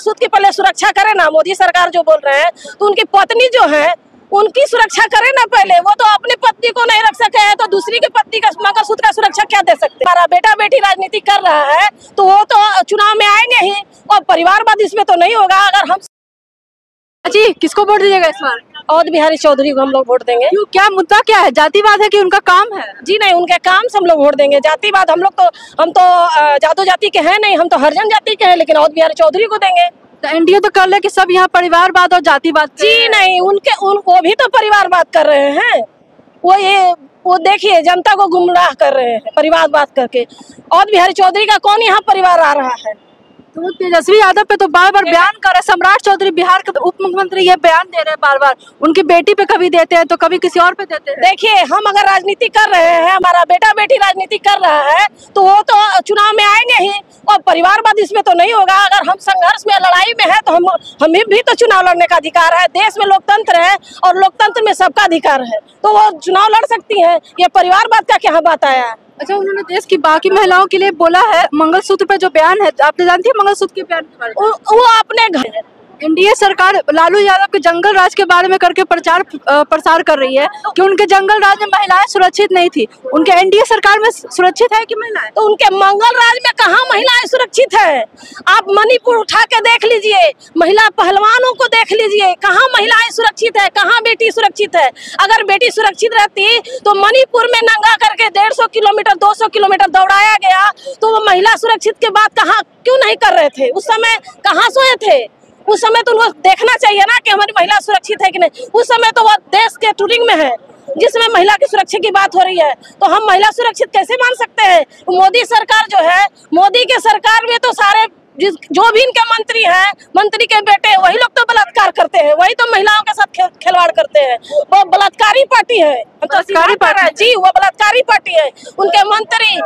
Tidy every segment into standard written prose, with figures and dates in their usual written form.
मंगलसूत्र की पहले सुरक्षा करे ना, मोदी सरकार जो बोल रहे हैं, तो उनकी पत्नी जो है उनकी सुरक्षा करे ना पहले। वो तो अपनी पत्नी को नहीं रख सके हैं तो दूसरी की पत्नी का मंगलसूत्र का सुरक्षा क्या दे सकते हैं? हमारा बेटा बेटी राजनीति कर रहा है तो वो तो चुनाव में आएंगे ही, और परिवारवाद इसमें तो नहीं होगा। अगर हम जी किसको वोट दीजिएगा इस बार? अवध बिहारी चौधरी को हम लोग वोट देंगे। क्यों, क्या मुद्दा क्या है? जातिवाद है कि उनका काम है? जी नहीं, उनके काम से हम लोग वोट देंगे। जातिवाद हम तो जादो जाति के हैं नहीं, हम तो हरिजन जाति के हैं, लेकिन अवध बिहारी चौधरी को देंगे। तो एनडीए तो कर ले कि सब यहाँ परिवारवाद और जातिवाद। जी नहीं, वो भी तो परिवारवाद कर रहे हैं। वो देखिए जनता को गुमराह कर रहे हैं परिवारवाद करके। अवध बिहारी चौधरी का कौन यहाँ परिवार आ रहा है? तो तेजस्वी यादव पे तो बार बार बयान कर रहे। सम्राट चौधरी बिहार के उप मुख्यमंत्री ये बयान दे रहे हैं बार बार, उनकी बेटी पे कभी देते हैं तो कभी किसी और पे देते हैं। देखिए, हम अगर राजनीति कर रहे हैं, हमारा बेटा बेटी राजनीति कर रहा है तो वो तो चुनाव में आएंगे ही, और परिवारवाद इसमें तो नहीं होगा। अगर हम संघर्ष में लड़ाई में है तो हमें भी तो चुनाव लड़ने का अधिकार है। देश में लोकतंत्र है और लोकतंत्र में सबका अधिकार है, तो वो चुनाव लड़ सकती है। ये परिवारवाद का क्या बात आया है? अच्छा, उन्होंने देश की बाकी महिलाओं के लिए बोला है। मंगलसूत्र पे जो बयान है, आप जानती है मंगलसूत्र के बयान के बारे में? वो अपने घर एनडीए सरकार लालू यादव के जंगल राज के बारे में करके प्रचार प्रसार कर रही है कि उनके जंगल राज में महिलाएं सुरक्षित नहीं थी। उनके एनडीए सरकार में सुरक्षित है कि महिलाएं? तो उनके मंगल राज में कहाँ महिलाएं सुरक्षित है? आप मणिपुर उठा के देख लीजिए, महिला पहलवानों को देख लीजिए, कहाँ महिलाएं सुरक्षित है, कहाँ बेटी सुरक्षित है? अगर बेटी सुरक्षित रहती तो मणिपुर में नंगा करके 150 किलोमीटर 200 किलोमीटर दौड़ाया गया, तो वो महिला सुरक्षित के बाद कहाँ क्यों नहीं कर रहे थे? उस समय कहाँ सोए थे? उस समय तो उनको देखना चाहिए ना कि हमारी महिला सुरक्षित है कि नहीं। उस समय तो वो देश के टूरिंग में है जिसमें महिला की सुरक्षा की बात हो रही है, तो हम महिला सुरक्षित कैसे मान सकते हैं? मोदी सरकार जो है, मोदी के सरकार में तो सारे जो भी इनके मंत्री हैं, मंत्री के बेटे, वही लोग तो बलात्कार करते हैं, वही तो महिलाओं के साथ खिलवाड़ करते हैं। वो बलात्कारी पार्टी है। बलात्कारी पार्टी जी, वो बलात्कारी पार्टी है। उनके मंत्री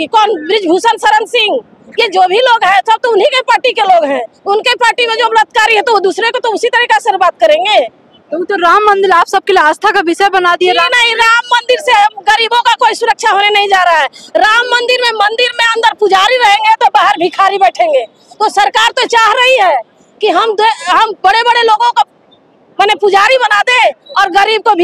कौन, ब्रिजभूषण शरण सिंह, ये जो भी लोग हैं सब तो उन्हीं के पार्टी के लोग हैं। उनके पार्टी में जो बलात्कारी है तो वो दूसरे को तो उसी तरीके से बात करेंगे। तो राम मंदिर आप सबके लिए आस्था का विषय बना दिए। नहीं, राम मंदिर से गरीबों का कोई सुरक्षा होने नहीं जा रहा है। राम मंदिर में अंदर पुजारी रहेंगे तो बाहर भिखारी बैठेंगे। तो सरकार तो चाह रही है कि हम बड़े बड़े लोगों को माने पुजारी बना दे और गरीब को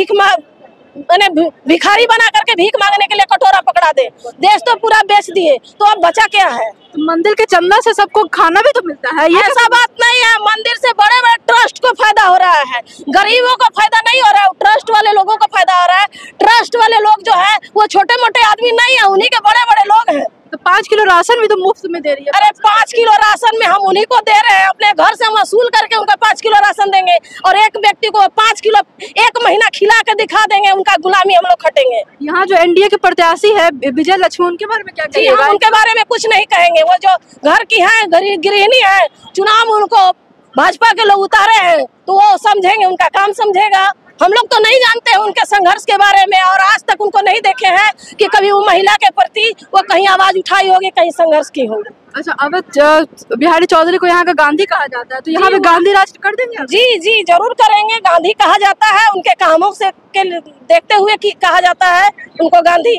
भिखारी बना करके भीख मांगने के लिए कटोरा पकड़ा दे। देश तो पूरा बेच दिए, तो अब बचा क्या है? तो मंदिर के चंदा से सबको खाना भी तो मिलता है। ये ऐसा बात नहीं है। मंदिर से बड़े बड़े ट्रस्ट को फायदा हो रहा है, गरीबों को फायदा नहीं हो रहा है। ट्रस्ट वाले लोगों को फायदा हो रहा है। ट्रस्ट वाले लोग जो है वो छोटे मोटे आदमी नहीं है, उन्हीं के बड़े बड़े लोग हैं। तो 5 किलो राशन भी तो मुफ्त में दे रही है। अरे 5 किलो राशन में हम उन्हीं को दे रहे हैं, अपने घर से वसूल करके उनका 5 किलो राशन देंगे, और एक व्यक्ति को 5 किलो 1 महीना खिला के दिखा देंगे, उनका गुलामी हम लोग खटेंगे। यहाँ जो एनडीए के प्रत्याशी है विजय लक्ष्मी, उनके बारे में क्या कहिएगा? हम उनके बारे में कुछ नहीं कहेंगे। वो जो घर की है, गृहिणी है, चुनाव उनको भाजपा के लोग उतारे हैं तो वो समझेंगे, उनका काम समझेगा। हम लोग तो नहीं जानते हैं उनके संघर्ष के बारे में, और आज तक उनको नहीं देखे हैं कि कभी वो महिला के प्रति वो कहीं आवाज उठाई होगी, कहीं संघर्ष की होगी। अच्छा, अवध बिहारी चौधरी को यहाँ का गांधी कहा जाता है, तो यहाँ पे गांधी राज कर देंगे? जी जरूर करेंगे। गांधी कहा जाता है, उनके कामों से देखते हुए कि कहा जाता है उनको गांधी।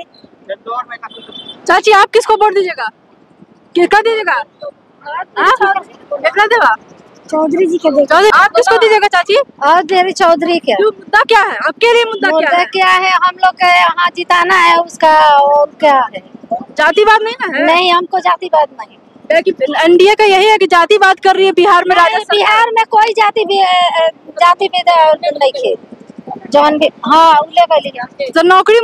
चाची, आप किसको वोट दीजिएगा? किसका दीजिएगा? देवा चौधरी जी के चौधरी। आप किसको दीजिएगा चाची? और बिहारी चौधरी के। मुद्दा क्या है आपके लिए? मुद्दा क्या है? हम लोग के यहाँ जिताना है उसका, और क्या है? जातिवाद नहीं ना है? नहीं, हमको जातिवाद नहीं। एनडीए का यही है कि जातिवाद कर रही है बिहार में। बिहार में कोई जाति नहीं है जौन भी। हाँ, तो नौकरी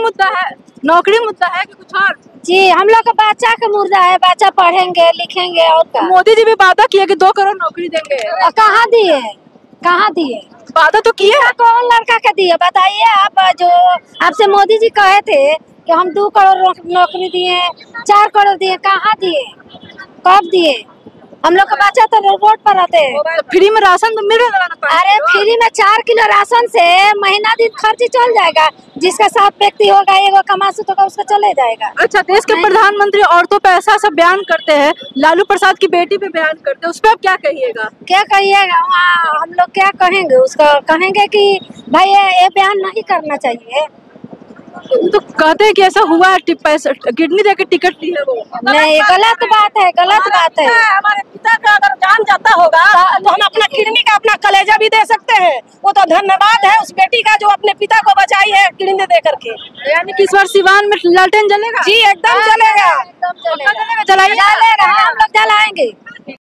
मुद्दा है कि कुछ और? जी, हम लोग का बच्चा का मुद्दा है। बच्चा पढ़ेंगे लिखेंगे और क्या। मोदी जी भी वादा किए कि 2 करोड़ नौकरी देंगे। कहाँ दिए? वादा तो किए। कौन लड़का का दिए बताइए आप? जो आपसे मोदी जी कहे थे कि हम 2 करोड़ नौकरी दिए, 4 करोड़ दिए, कहाँ दिए? कब दिए? हम लोग का बच्चा तो रोड पर रहते हैं। तो फ्री में राशन तो मिल रहा है। अरे फ्री में 4 किलो राशन से महीना दिन खर्च चल जाएगा। जिसका 7 व्यक्ति होगा, एगो कमासू तो उसका चले जाएगा। अच्छा, देश के प्रधानमंत्री औरतों पे ऐसा सब बयान करते हैं, लालू प्रसाद की बेटी पे बयान करते हैं, उस पर आप क्या कहिएगा? क्या कहिएगा? हम लोग क्या कहेंगे उसको? कहेंगे कि भाई ये बयान नहीं करना चाहिए। तो कहते हैं कि ऐसा हुआ है, किडनी देके टिकट ली है वो। नहीं, गलत बात है, गलत बात है। हमारे पिता का अगर जान जाता होगा तो हम अपना किडनी का अपना कलेजा भी दे सकते हैं। वो तो धन्यवाद है उस बेटी का जो अपने पिता को बचाई है किडनी दे करके। यानी कि इस बार सिवान में लालटेन जलेगा? जी एकदम जलेगा, एकदम जलेगा, हम लोग जलाएंगे।